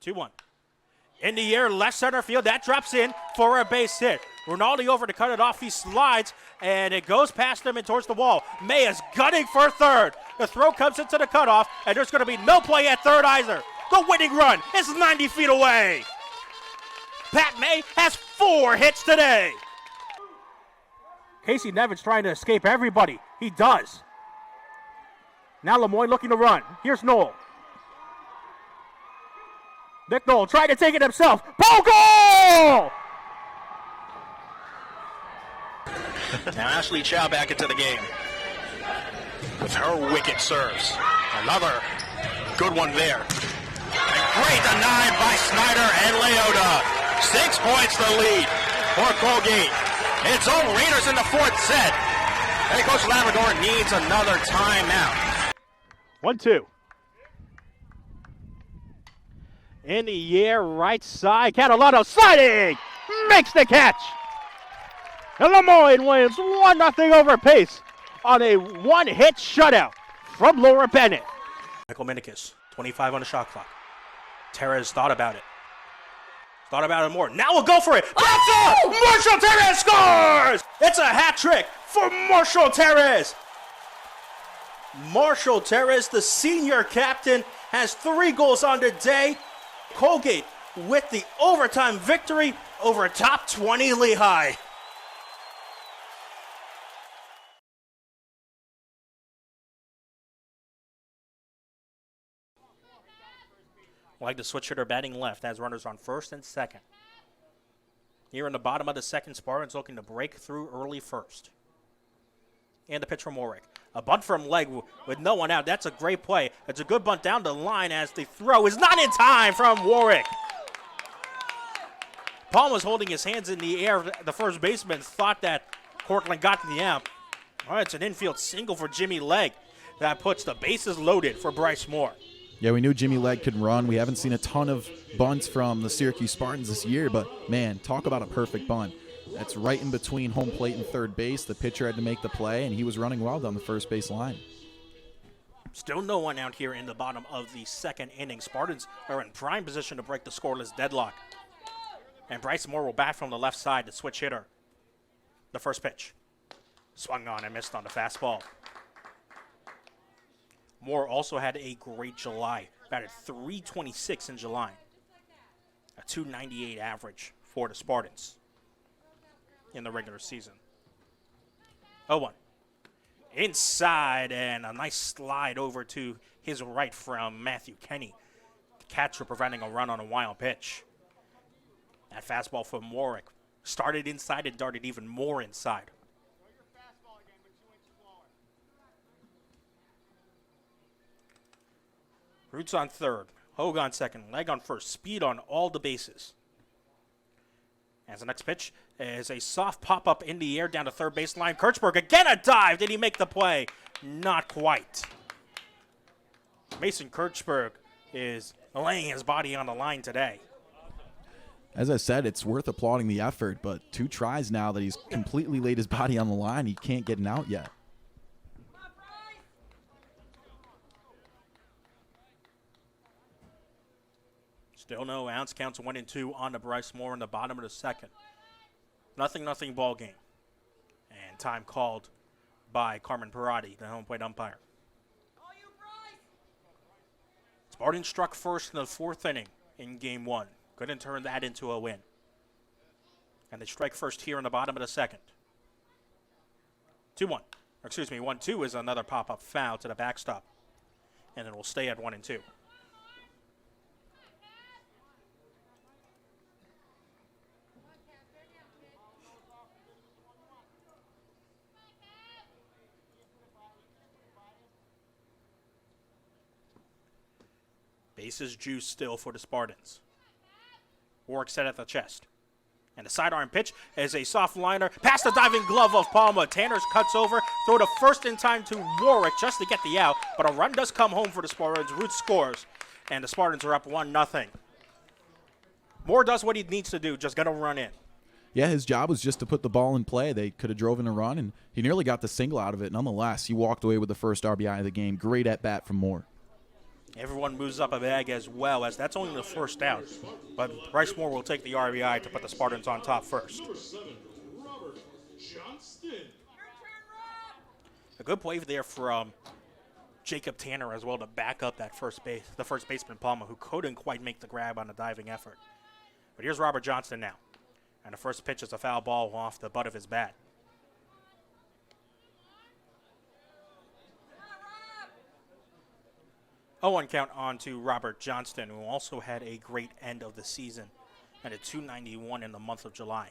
2-1. In the air, left center field. That drops in for a base hit. Rinaldi over to cut it off. He slides, and it goes past him and towards the wall. May is gunning for third. The throw comes into the cutoff, and there's going to be no play at third either. The winning run is 90 feet away. Pat May has 4 hits today. Casey Nevin's trying to escape everybody. He does. Now Lemoyne looking to run. Here's Knoll. Nick Knoll trying to take it himself. Ball goal! Now Ashley Chow back into the game with her wicked serves. Another good one there. And great denied by Snyder and Leota. 6 points the lead for Colgate. It's all Raiders in the 4th set. Head coach Labrador needs another timeout. 1-2. In the air, right side. Catalano sliding. Makes the catch. And Lemoyne wins 1-0 over Pace on a 1-hit shutout from Laura Bennett. Michael Minikis, 25 on the shot clock. Terez thought about it. Thought about it more. Now we'll go for it. Marshall Terez scores! It's a hat trick for Marshall Terez. Marshall Terez, the senior captain, has 3 goals on the day. Colgate with the overtime victory over top 20 Lehigh. Like the switch hitter batting left as runners on first and second. Here in the bottom of the second, Spartans looking to break through early first. And the pitch from Warwick. A bunt from leg with no one out. That's a great play. It's a good bunt down the line as the throw is not in time from Warwick. Palm was holding his hands in the air. The first baseman thought that Cortland got to the out. All right, it's an infield single for Jimmy Legg. That puts the bases loaded for Bryce Moore. Yeah, we knew Jimmy Legg could run. We haven't seen a ton of bunts from the Syracuse Spartans this year, but, man, talk about a perfect bunt. That's right in between home plate and third base. The pitcher had to make the play, and he was running well down the first base line. Still no one out here in the bottom of the second inning. Spartans are in prime position to break the scoreless deadlock. And Bryce Moore will bat from the left side, the switch hitter. The first pitch. Swung on and missed on the fastball. Moore also had a great July. Batted .326 in July. A .298 average for the Spartans in the regular season. 0-1. Inside, and a nice slide over to his right from Matthew Kenny. The catcher preventing a run on a wild pitch. That fastball from Warwick started inside and darted even more inside. Roots on third, Hogue on second, Legg on first, speed on all the bases. As the next pitch is a soft pop-up in the air down to third baseline. Kirchberg again a dive. Did he make the play? Not quite. Mason Kirchberg is laying his body on the line today. As I said, it's worth applauding the effort, but 2 tries now that he's completely laid his body on the line. He can't get an out yet. Still no outs. Counts 1-2 on to Bryce Moore in the bottom of the second. 0-0 ball game. And time called by Carmen Parati, the home plate umpire. Spartans struck first in the 4th inning in game 1. Couldn't turn that into a win. And they strike first here in the bottom of the second. 2-1. 1-2 is another pop-up foul to the backstop. And it will stay at 1-2. Bases juice still for the Spartans. Warwick set at the chest. And the sidearm pitch is a soft liner. Past the diving glove of Palma. Tanners cuts over. Throw to first in time to Warwick just to get the out. But a run does come home for the Spartans. Roots scores. And the Spartans are up 1-0. Moore does what he needs to do. Just got to run in. Yeah, his job was just to put the ball in play. They could have drove in a run, and he nearly got the single out of it. Nonetheless, he walked away with the first RBI of the game. Great at-bat from Moore. Everyone moves up a bag as well, as that's only the first out. But Bryce Moore will take the RBI to put the Spartans on top first. A good play there from Jacob Tanner as well to back up that the first baseman Palma, who couldn't quite make the grab on a diving effort. But here's Robert Johnston now. And the first pitch is a foul ball off the butt of his bat. A 0-1 count on to Robert Johnston, who also had a great end of the season and a .291 in the month of July.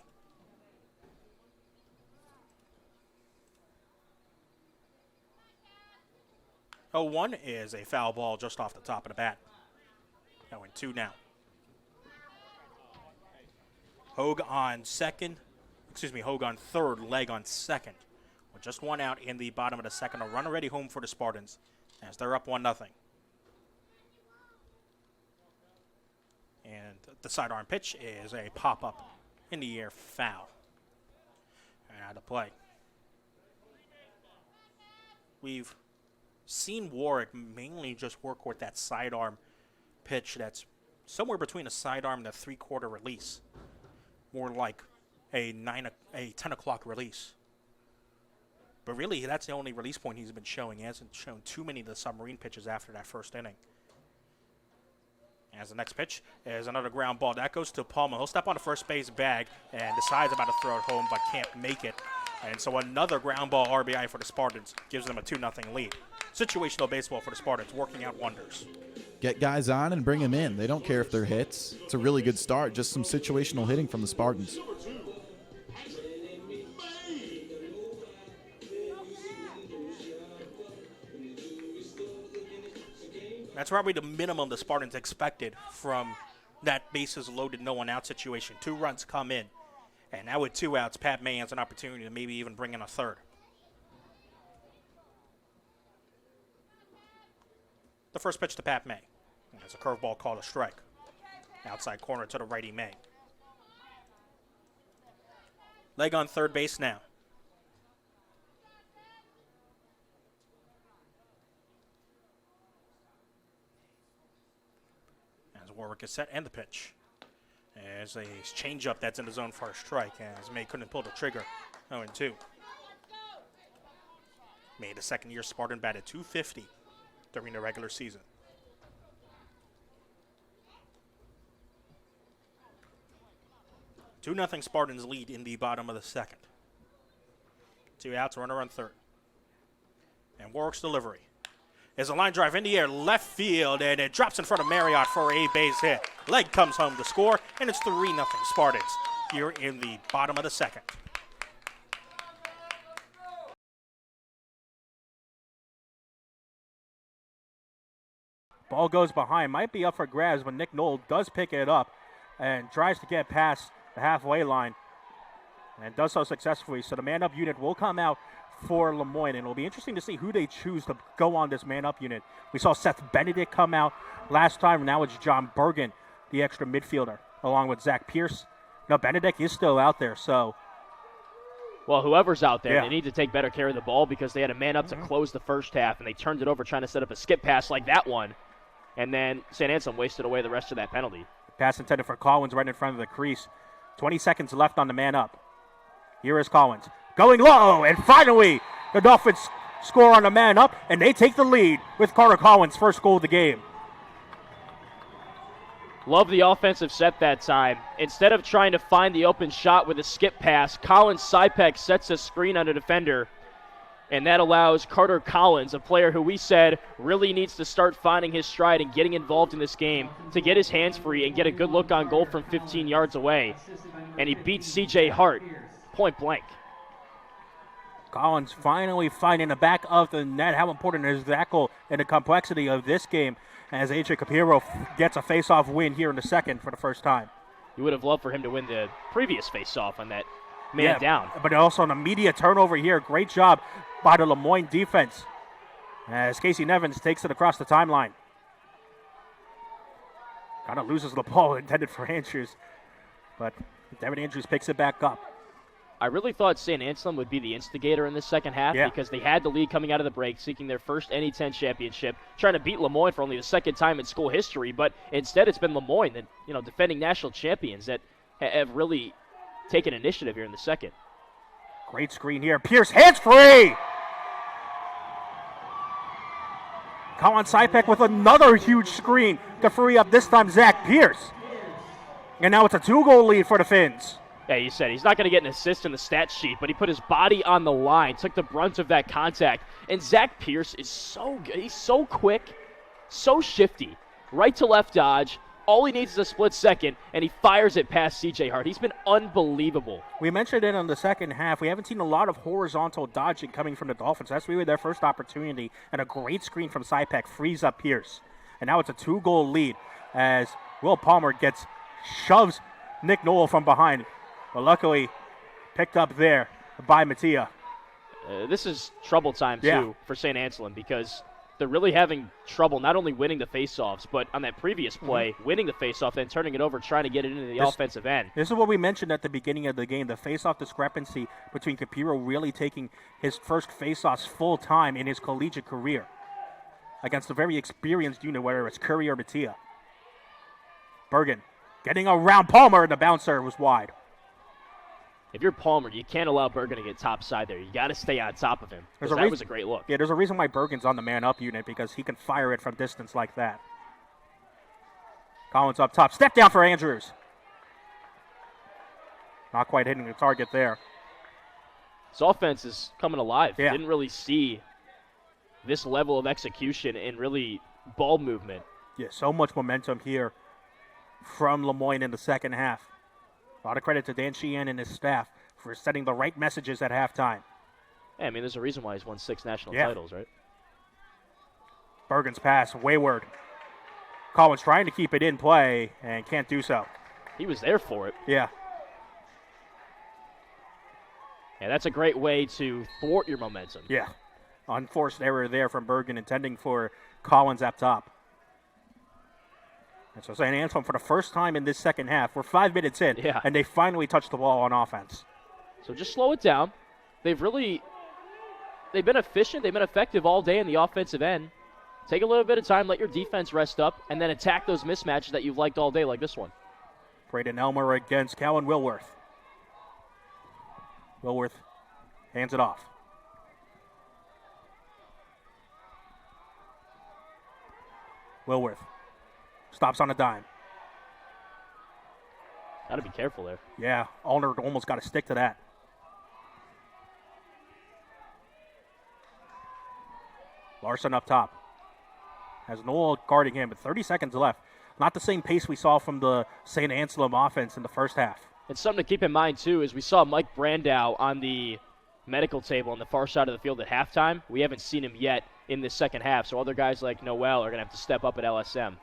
Oh, 1 is a foul ball just off the top of the bat. Going 2 now. Hogue on third, leg on second. With just 1 out in the bottom of the second. A run already home for the Spartans as they're up 1-0. And the sidearm pitch is a pop-up in the air foul. And out of play. We've seen Warwick mainly just work with that sidearm pitch that's somewhere between a sidearm and a three-quarter release. More like a 10 o'clock release. But really, that's the only release point he's been showing. He hasn't shown too many of the submarine pitches after that first inning. As the next pitch is another ground ball. That goes to Palma. He'll step on the first base bag and decides about to throw it home, but can't make it. And so another ground ball RBI for the Spartans gives them a 2-0 lead. Situational baseball for the Spartans, working out wonders. Get guys on and bring them in. They don't care if they're hits. It's a really good start. Just some situational hitting from the Spartans. That's probably the minimum the Spartans expected from that bases loaded, no one out situation. 2 runs come in. And now with 2 outs, Pat May has an opportunity to maybe even bring in a third. The first pitch to Pat May. There's a curveball called a strike. Outside corner to the righty May. Leg on third base now. As Warwick is set and the pitch. As a changeup that's in the zone for a strike, as May couldn't pull the trigger. 0-2. May, the second-year Spartan, batted .250 during the regular season. Two 2-0 Spartans lead in the bottom of the second. 2 outs, runner on third. And Warwick's delivery is a line drive in the air, left field, and it drops in front of Marriott for a base hit. Leg comes home to score, and it's 3-0 Spartans here in the bottom of the second. Ball goes behind, might be up for grabs, but Nick Knoll does pick it up and tries to get past the halfway line and does so successfully. So the man-up unit will come out for Lemoyne, and it'll be interesting to see who they choose to go on this man-up unit. We saw Seth Benedict come out last time. Now it's John Bergen, the extra midfielder, along with Zach Pierce. No, Benedict is still out there, so. Well, whoever's out there, They need to take better care of the ball because they had a man up to close the first half, and they turned it over trying to set up a skip pass like that one. And then St. Anselm wasted away the rest of that penalty. Pass intended for Collins right in front of the crease. 20 seconds left on the man up. Here is Collins. Going low, and finally, the Dolphins score on the man up, and they take the lead with Carter Collins' first goal of the game. Love the offensive set that time. Instead of trying to find the open shot with a skip pass, Collins Sipek sets a screen on a defender, and that allows Carter Collins, a player who we said really needs to start finding his stride and getting involved in this game, to get his hands free and get a good look on goal from 15 yards away. And he beats C.J. Hart point blank. Collins finally finding the back of the net. How important is that goal in the complexity of this game as A.J. Capiro gets a face-off win here in the second for the first time. You would have loved for him to win the previous face-off on that man down. But also an immediate turnover here. Great job by the Lemoyne defense as Casey Nevins takes it across the timeline. Kind of loses the ball intended for Andrews, but Devin Andrews picks it back up. I really thought St. Anselm would be the instigator in this second half because they had the lead coming out of the break, seeking their first NE10 championship, trying to beat Lemoyne for only the second time in school history. But instead, it's been Lemoyne, that, you know, defending national champions, that have really taken initiative here in the second. Great screen here. Pierce, hands free! Colin Sipek with another huge screen to free up, this time, Zach Pierce. And now it's a 2-goal lead for the Finns. Yeah, you said he's not going to get an assist in the stat sheet, but he put his body on the line, took the brunt of that contact. And Zach Pierce is so good. He's so quick, so shifty. Right to left dodge. All he needs is a split second, and he fires it past C.J. Hart. He's been unbelievable. We mentioned it in the second half. We haven't seen a lot of horizontal dodging coming from the Dolphins. That's really their first opportunity, and a great screen from Sipek frees up Pierce. And now it's a 2-goal lead as Will Palmer shoves Nick Knoll from behind. But luckily, picked up there by Mattia. This is trouble time, too, for St. Anselm, because they're really having trouble not only winning the faceoffs, but on that previous play, winning the faceoff, then turning it over, trying to get it into the offensive end. This is what we mentioned at the beginning of the game, the faceoff discrepancy between Capiro really taking his first faceoffs full time in his collegiate career against a very experienced unit, whether it's Curry or Mattia. Bergen getting around Palmer, and the bouncer was wide. If you're Palmer, you can't allow Bergen to get topside there. You got to stay on top of him. That was a great look. Yeah, there's a reason why Bergen's on the man-up unit, because he can fire it from distance like that. Collins up top. Step down for Andrews. Not quite hitting the target there. This offense is coming alive. Yeah. Didn't really see this level of execution and really ball movement. Yeah, so much momentum here from Lemoyne in the second half. A lot of credit to Dan Sheehan and his staff for setting the right messages at halftime. Yeah, I mean, there's a reason why he's won 6 national titles, right? Bergen's pass, wayward. Collins trying to keep it in play and can't do so. He was there for it. Yeah. Yeah, that's a great way to thwart your momentum. Yeah. Unforced error there from Bergen, intending for Collins up top. And so St. Anselm, for the first time in this second half, we're 5 minutes in, and they finally touched the ball on offense. So just slow it down. They've been efficient. They've been effective all day in the offensive end. Take a little bit of time, let your defense rest up, and then attack those mismatches that you've liked all day, like this one. Braden Elmer against Callan Wilworth. Wilworth hands it off. Wilworth stops on a dime. Got to be careful there. Yeah, Allner almost got to stick to that. Larson up top. Has Noel guarding him, but 30 seconds left. Not the same pace we saw from the St. Anselm offense in the first half. And something to keep in mind, too, is we saw Mike Brandow on the medical table on the far side of the field at halftime. We haven't seen him yet in this second half, so other guys like Noel are going to have to step up at LSM.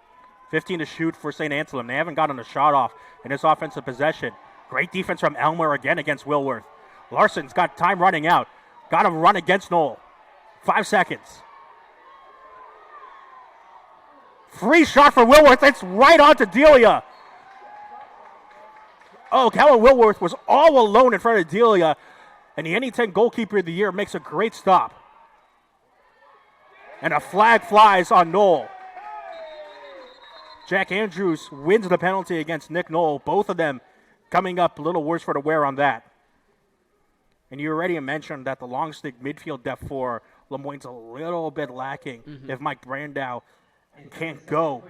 15 to shoot for St. Anselm. They haven't gotten a shot off in this offensive possession. Great defense from Elmer again against Wilworth. Larson's got time running out. Got to run against Noel. 5 seconds. Free shot for Wilworth. It's right on to Delia. Oh, Callan Wilworth was all alone in front of Delia. And the NE10 goalkeeper of the year makes a great stop. And a flag flies on Noel. Jack Andrews wins the penalty against Nick Knoll. Both of them coming up a little worse for the wear on that. And you already mentioned that the long stick midfield depth for Lemoyne's a little bit lacking if Mike Brandow can't go.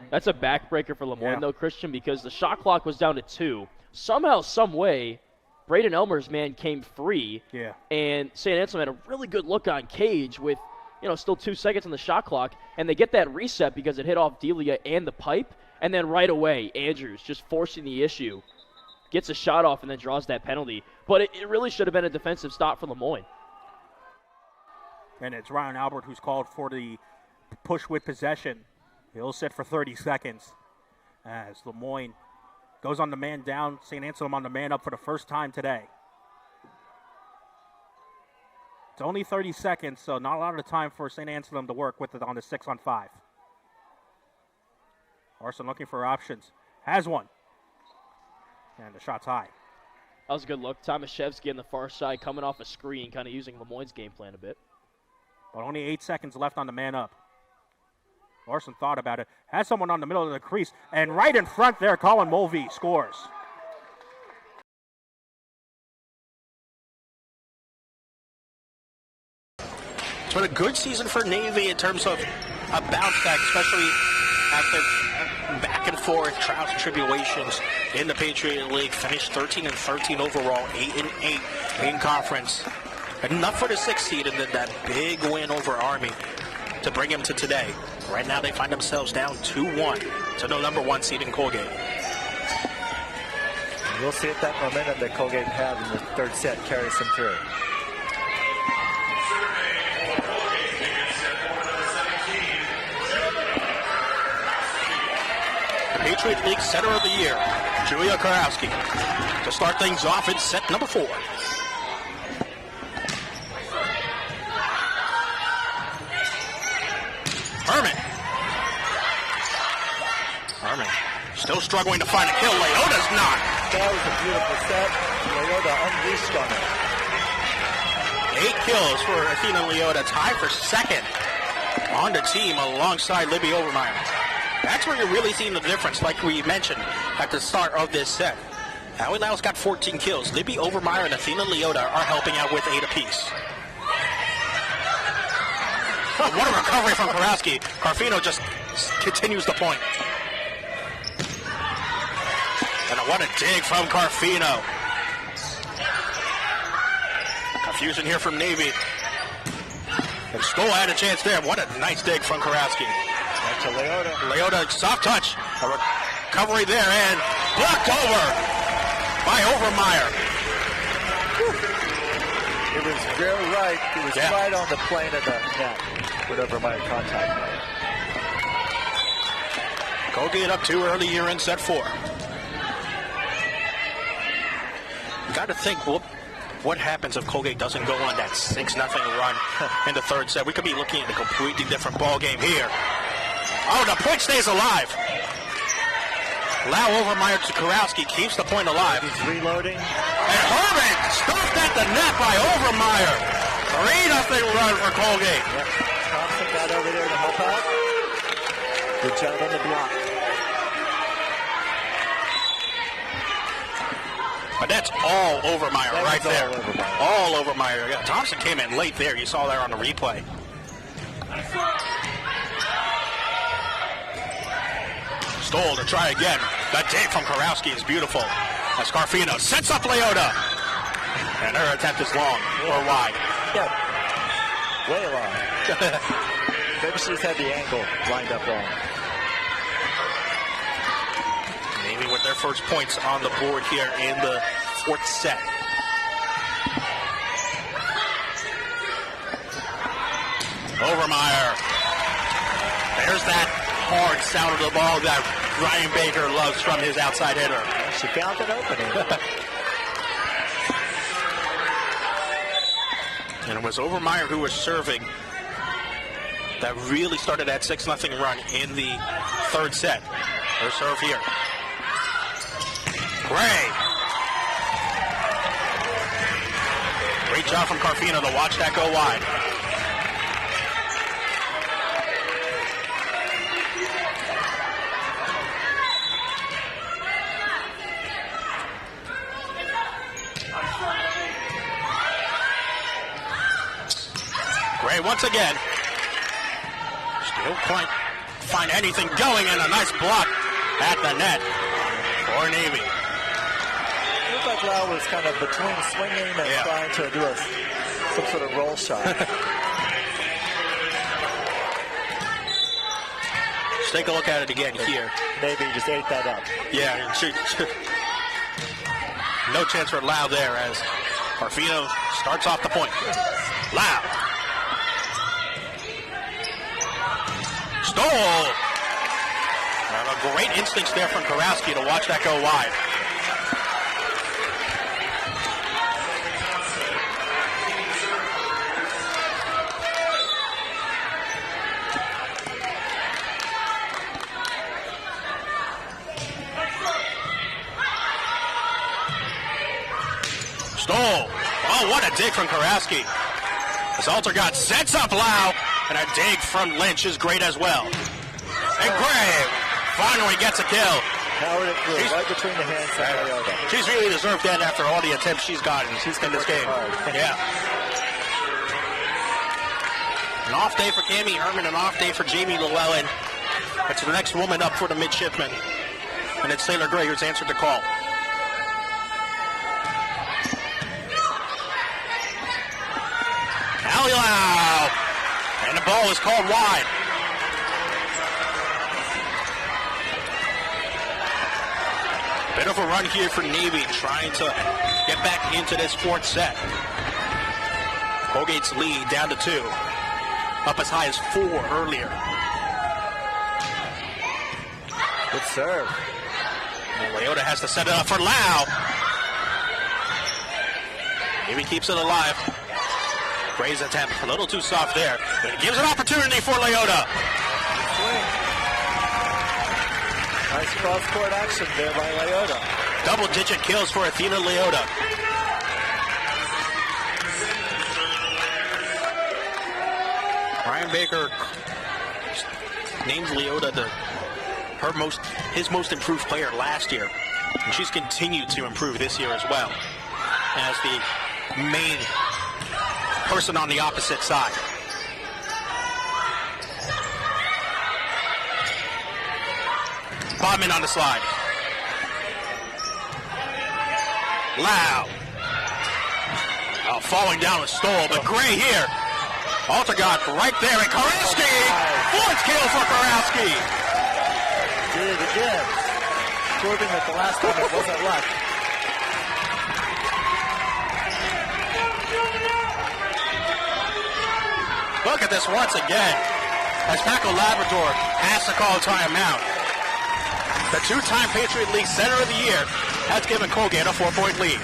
That's a backbreaker for Lemoyne, though, Christian, because the shot clock was down to 2. Somehow, some way, Braden Elmer's man came free. Yeah. And St. Anselm had a really good look on Cage with, still 2 seconds on the shot clock. And they get that reset because it hit off Delia and the pipe. And then right away, Andrews just forcing the issue. Gets a shot off and then draws that penalty. But it really should have been a defensive stop for Lemoyne. And it's Ryan Albert who's called for the push with possession. He'll sit for 30 seconds as Lemoyne goes on the man down. St. Anselm on the man up for the first time today. It's only 30 seconds, so not a lot of time for St. Anselm to work with it on the 6-on-5. Larson looking for options. has one. And the shot's high. That was a good look. Tomaszewski on the far side coming off a screen, kind of using Lemoyne's game plan a bit. But only 8 seconds left on the man up. Larson thought about it. Has someone on the middle of the crease. And right in front there, Colin Mulvey scores. It's been a good season for Navy in terms of a bounce back, especially after back and forth trials and tribulations in the Patriot League. Finished 13-13 overall, 8-8 in conference. Enough for the 6th seed, and then that big win over Army to bring them to today. Right now they find themselves down 2-1 to the number 1 seed in Colgate. We'll see if that momentum that Colgate had in the 3rd set carries them through. Patriot League Center of the Year, Julia Karowski, to start things off in set number 4. Herman still struggling to find a kill. Leota's not. That was a beautiful set. Leota unleashed on it. 8 kills for Athena Leota, tied for 2nd on the team alongside Libby Overmeyer. That's where you're really seeing the difference, like we mentioned at the start of this set. Howie Lau's got 14 kills. Libby Overmeyer and Athena Leota are helping out with 8 apiece. What a recovery from Karowski. Carfino just continues the point. And what a dig from Carfino. Confusion here from Navy. And Stoll had a chance there. What a nice dig from Karowski. Back to Leota. Leota, soft touch. A recovery there and blocked over by Overmeyer. It was very right. It was right on the plane of the net. Whatever my contact made. Colgate up 2 early here in set 4. Got to think what happens if Colgate doesn't go on that 6-0 run in the 3rd set. We could be looking at a completely different ball game here. Oh, the point stays alive. Lau Overmeyer to Karowski keeps the point alive. He's reloading. And Herman stopped at the net by Overmeyer. 3-0 run for Colgate. Yep. Thompson got over there to help out. Good job on the block. But that's all Overmeyer right there. All All Overmeyer. Yeah, Thompson came in late there. You saw that on the replay. Stoll to try again. That dig from Karowski is beautiful. As Carfino sets up Leota. And her attempt is long or wide. Yeah. Way long. Maybe she just had the angle lined up wrong. Navy with their first points on the board here in the 4th set. Overmeyer. There's that hard sound of the ball that Ryan Baker loves from his outside hitter. She found an opening. And it was Overmeyer who was serving that really started that 6-0 run in the 3rd set. Her serve here. Gray. Great job from Carfino to watch that go wide. Gray once again. Still can't find anything going, and a nice block at the net for Navy. It looked like Lau was kind of between swinging and trying to do some sort of roll shot. Let's take a look at it again here. Maybe just ate that up. Yeah, no chance for Lau there as Carfino starts off the point. Lau. Stoll. A great instincts there from Karowski to watch that go wide. Stoll. Oh, what a dig from Karowski. As Altergott sets up Lau, and a dig from Lynch is great as well. And Gray finally gets a kill. Powered it through, right between the hands of Leota. She's really deserved that after all the attempts she's gotten in this game. Yeah. An off day for Cammie Herman, an off day for Jamie Llewellyn. It's the next woman up for the midshipmen. And it's Taylor Gray who's answered the call. Allie Lau. And the ball is called wide. Bit of a run here for Navy, trying to get back into this fourth set. Colgate's lead down to 2. Up as high as 4 earlier. Good serve. And Leota has to set it up for Lau. Navy keeps it alive. Gray's attempt a little too soft there, but it gives an opportunity for Leota. Nice cross-court action there by Leota. Double-digit kills for Athena Leota. Brian Baker named Leota his most improved player last year, and she's continued to improve this year as well as the main person on the opposite side. Bodman on the slide. Lau. Falling down with Stoll, but Gray here. Altergott right there, and Karowski! Fourth kill for Karowski! Did it again. Proving that the last time it wasn't luck. Look at this once again, as Paco Labrador has to call a timeout. The 2-time Patriot League Center of the Year has given Colgate a 4-point lead.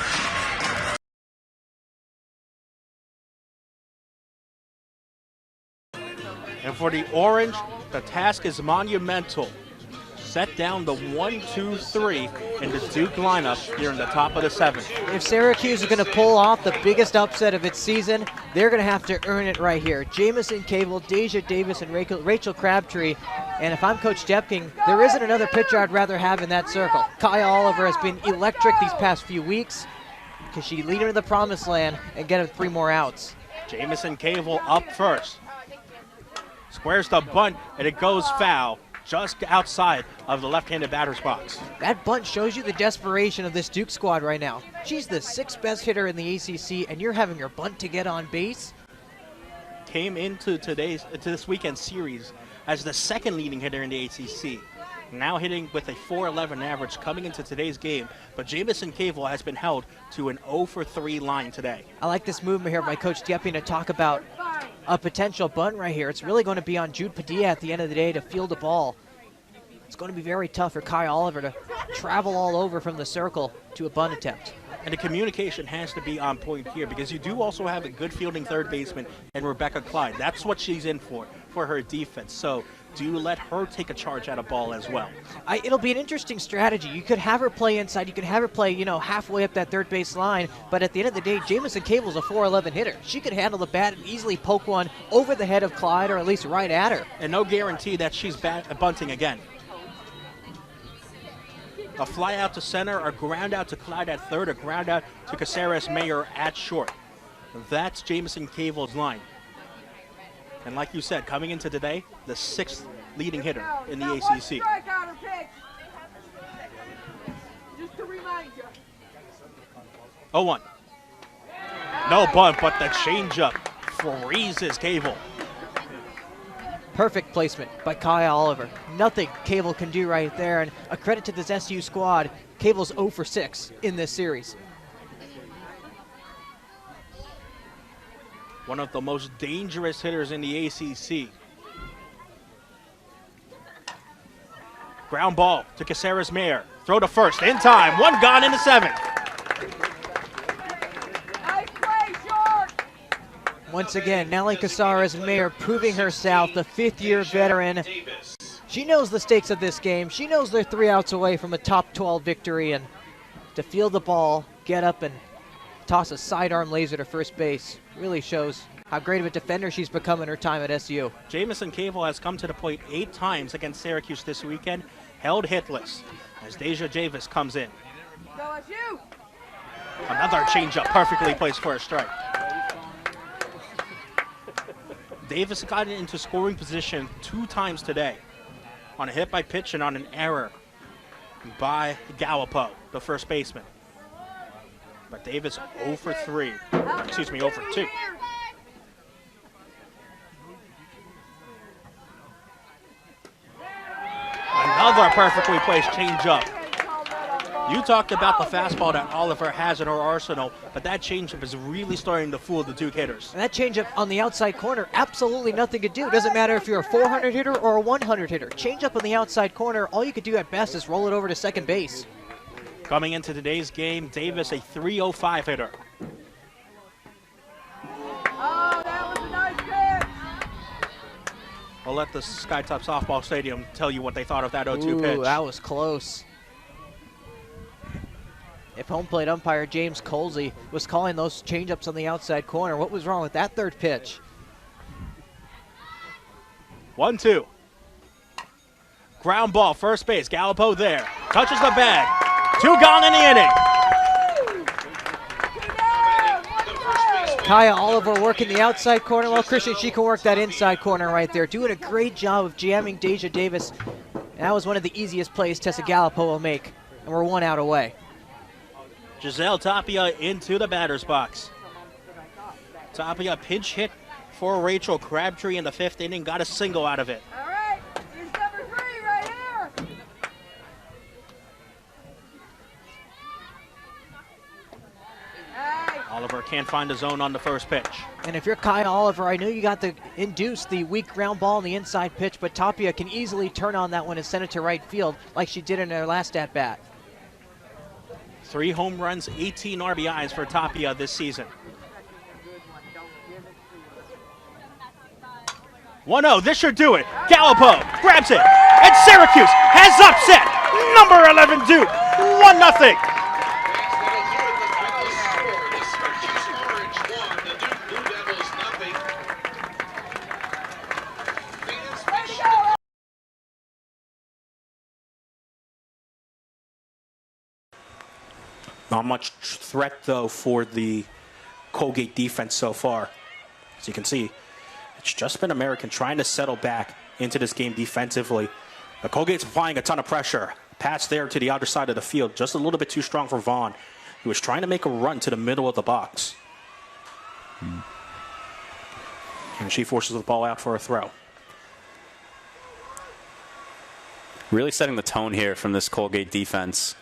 And for the Orange, the task is monumental. Set down the 1-2-3 in the Duke lineup here in the top of the 7th. If Syracuse is going to pull off the biggest upset of its season, they're going to have to earn it right here. Jamison Cable, Deja Davis, and Rachel Crabtree. And if I'm Coach Depking, there isn't another pitcher I'd rather have in that circle. Kaya Oliver has been electric these past few weeks. Can she lead him to the promised land and get him 3 more outs? Jamison Cable up first. Squares the bunt, and it goes foul just outside of the left-handed batter's box. That bunt shows you the desperation of this Duke squad right now. She's the 6th best hitter in the ACC, and you're having her bunt to get on base. Came into this weekend series as the 2nd leading hitter in the ACC. Now hitting with a .411 average coming into today's game, but Jamison Cable has been held to an 0-for-3 line today. I like this movement here by Coach Diepping to talk about a potential bunt right here. It's really going to be on Jude Padilla at the end of the day to field the ball. It's going to be very tough for Kai Oliver to travel all over from the circle to a bunt attempt. And the communication has to be on point here because you do also have a good fielding third baseman in Rebecca Clyde. That's what she's in for her defense. So do let her take a charge at a ball as well. It'll be an interesting strategy. You could have her play inside. You could have her play, halfway up that third base line. But at the end of the day, Jamison Cable's a .411 hitter. She could handle the bat and easily poke one over the head of Clyde or at least right at her. And no guarantee that she's bunting again. A fly out to center, a ground out to Clyde at third, a ground out to Caceres Mayer at short. That's Jamison Cable's line. And like you said, coming into today, the 6th leading hitter in the ACC. Just to remind you. 0-1. No bunt, but the changeup freezes Cable. Perfect placement by Kaya Oliver. Nothing Cable can do right there, and a credit to this SU squad. Cable's 0-for-6 in this series. One of the most dangerous hitters in the ACC. Ground ball to Caceres Mayer. Throw to first, in time. 1 gone in the 7th. Once again, Nelly Caceres Mayer proving herself, the 5th-year veteran. She knows the stakes of this game. She knows they're 3 outs away from a top 12 victory, and to field the ball, get up and toss a sidearm laser to first base. Really shows how great of a defender she's become in her time at SU. Jamison Cable has come to the plate 8 times against Syracuse this weekend, held hitless as Deja Davis comes in. Go SU! Another changeup perfectly placed for a strike. Davis got into scoring position 2 times today on a hit by pitch and on an error by Gallipo, the first baseman. But Davis 0 for 3, excuse me, 0 for 2. Another perfectly placed changeup. You talked about the fastball that Oliver has in her arsenal, but that changeup is really starting to fool the Duke hitters. And that changeup on the outside corner, absolutely nothing to do. Doesn't matter if you're a 400 hitter or a 100 hitter. Changeup on the outside corner, all you could do at best is roll it over to second base. Coming into today's game, Davis a 305 hitter. Oh, that was a nice pitch! We'll let the Skytop Softball Stadium tell you what they thought of that 0-2 Ooh, pitch. that was close. If home plate umpire James Colsey was calling those changeups on the outside corner, what was wrong with that third pitch? 1-2. Ground ball, first base, Gallipo there. Touches the bag. 2 gone in the inning. Kaya Oliver working the outside corner. Well, Christian, she can work that inside corner right there. Doing a great job of jamming Deja Davis. And that was one of the easiest plays Tessa Gallipo will make. And we're 1 out away. Giselle Tapia into the batter's box. Tapia pinch hit for Rachel Crabtree in the 5th inning. Got a single out of it. All right, here's number 3 right here! Hey! Oliver can't find the zone on the first pitch. And if you're Kaya Oliver, I know you got to induce the weak ground ball on the inside pitch, but Tapia can easily turn on that one and send it to right field like she did in her last at-bat. 3 home runs, 18 RBIs for Tapia this season. 1-0, this should do it. Gallipo grabs it, and Syracuse has upset number 11 Duke, 1-0. Not much threat, though, for the Colgate defense so far. As you can see, it's just been American trying to settle back into this game defensively. The Colgate's applying a ton of pressure. Pass there to the other side of the field, just a little bit too strong for Vaughn. He was trying to make a run to the middle of the box. And she forces the ball out for a throw. Really setting the tone here from this Colgate defense.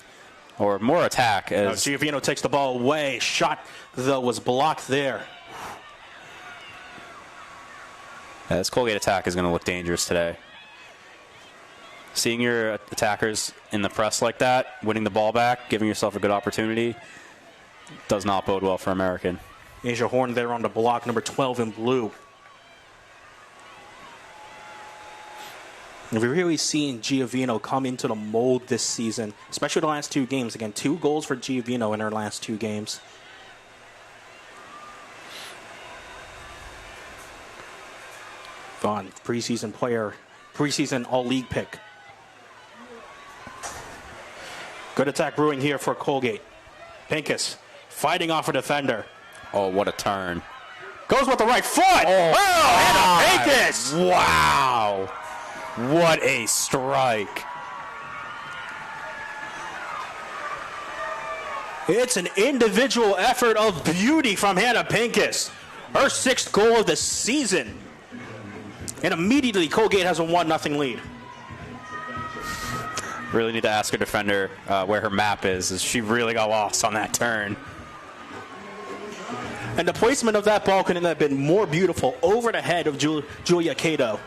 Or more attack. As Giovino takes the ball away. Shot, though, was blocked there. This Colgate attack is going to look dangerous today. Seeing your attackers in the press like that, winning the ball back, giving yourself a good opportunity, does not bode well for American. Asia Horn there on the block, number 12 in blue. We've really seen Giovino come into the mold this season, especially the last 2 games. Again, 2 goals for Giovino in her last 2 games. Vaughn, preseason player, preseason all-league pick. Good attack brewing here for Colgate. Pincus fighting off a defender. Oh, what a turn. Goes with the right foot. Oh, and a Pincus. Wow. What a strike. It's an individual effort of beauty from Hannah Pincus. Her 6th goal of the season. And immediately Colgate has a 1-0 lead. Really need to ask her defender where her map is, as she really got lost on that turn. And the placement of that ball couldn't have been more beautiful over the head of Julia Cato.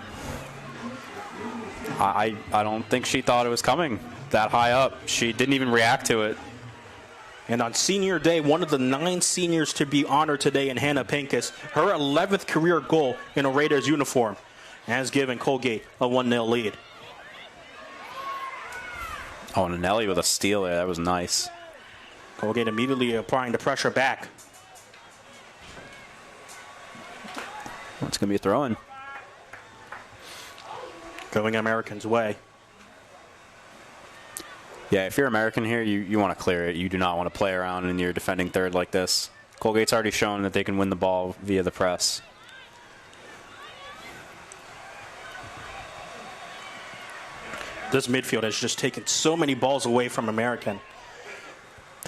I don't think she thought it was coming that high up. She didn't even react to it. And on senior day, one of the 9 seniors to be honored today in Hannah Pincus, her 11th career goal in a Raiders uniform has given Colgate a 1-0 lead. Oh, and Nelly with a steal there. That was nice. Colgate immediately applying the pressure back. It's going to be a throw-in. Going Americans' way. Yeah, if you're American here, you want to clear it. You do not want to play around in your defending third like this. Colgate's already shown that they can win the ball via the press. This midfield has just taken so many balls away from American.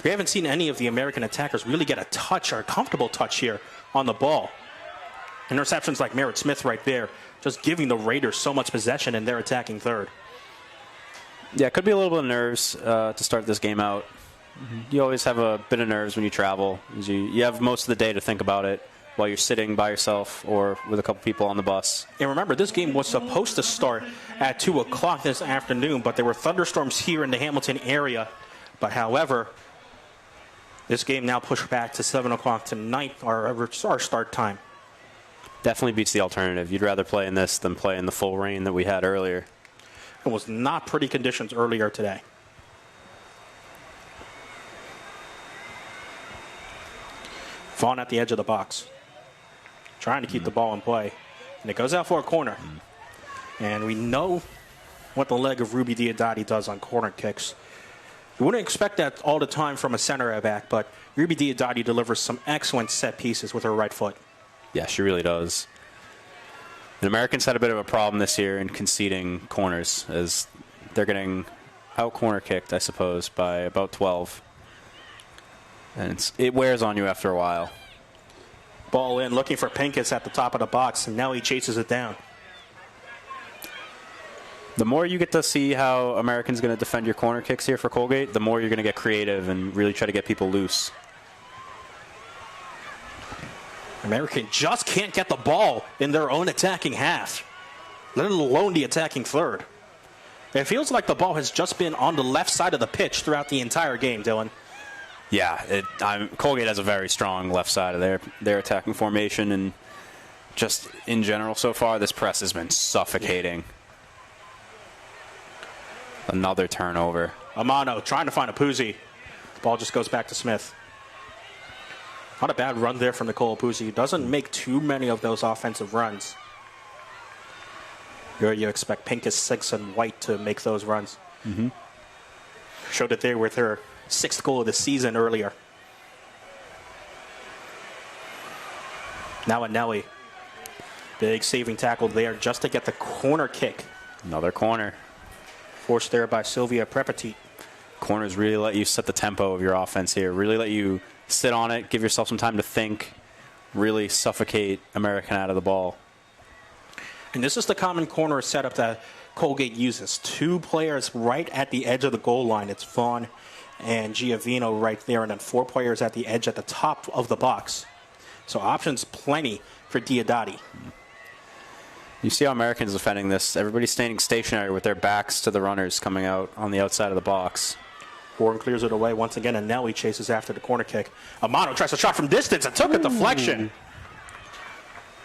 We haven't seen any of the American attackers really get a touch or a comfortable touch here on the ball. Interceptions like Merritt Smith right there, just giving the Raiders so much possession in their attacking third. Yeah, it could be a little bit of nerves to start this game out. You always have a bit of nerves when you travel. You have most of the day to think about it while you're sitting by yourself or with a couple people on the bus. And remember, this game was supposed to start at 2 o'clock this afternoon, but there were thunderstorms here in the Hamilton area. But however, this game now pushed back to 7 o'clock tonight, our start time. Definitely beats the alternative. You'd rather play in this than play in the full rain that we had earlier. It was not pretty conditions earlier today. Vaughn at the edge of the box, trying to keep the ball in play. And it goes out for a corner. And we know what the leg of Ruby Diodati does on corner kicks. You wouldn't expect that all the time from a center back, but Ruby Diodati delivers some excellent set pieces with her right foot. Yeah, she really does. The Americans had a bit of a problem this year in conceding corners, as they're getting out corner kicked, I suppose, by about 12. And it wears on you after a while. Ball in, looking for Pincus at the top of the box, and now he chases it down. The more you get to see how Americans going to defend your corner kicks here for Colgate, the more you're going to get creative and really try to get people loose. American just can't get the ball in their own attacking half, let alone the attacking third. It feels like the ball has just been on the left side of the pitch throughout the entire game, Dylan. Yeah, Colgate has a very strong left side of their attacking formation, and just in general so far, this press has been suffocating. Another turnover. Amano trying to find a Puzzi. The ball just goes back to Smith. Not a bad run there from Nicole Puzzi. He doesn't make too many of those offensive runs. Here you expect Pincus, Six, and White to make those runs. Showed it there with her 6th goal of the season earlier. Now Nelly. Big saving tackle there just to get the corner kick. Another corner. Forced there by Sylvia Prepetit. Corners really let you set the tempo of your offense here. Really let you sit on it, give yourself some time to think, really suffocate American out of the ball. And this is the common corner setup that Colgate uses. 2 players right at the edge of the goal line. It's Vaughn and Giovino right there, and then 4 players at the edge at the top of the box. So options plenty for Diodati. You see how Americans defending this. Everybody's standing stationary with their backs to the runners coming out on the outside of the box. Warren clears it away once again, and Nelly chases after the corner kick. Amano tries a shot from distance and took a deflection.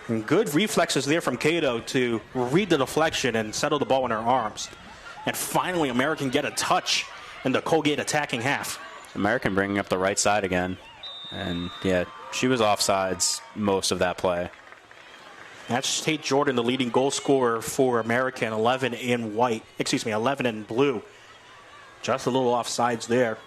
And good reflexes there from Cato to read the deflection and settle the ball in her arms. And finally, American get a touch in the Colgate attacking half. American bringing up the right side again. And, yeah, she was offsides most of that play. That's Tate Jordan, the leading goal scorer for American, 11 in blue. Just a little offsides there.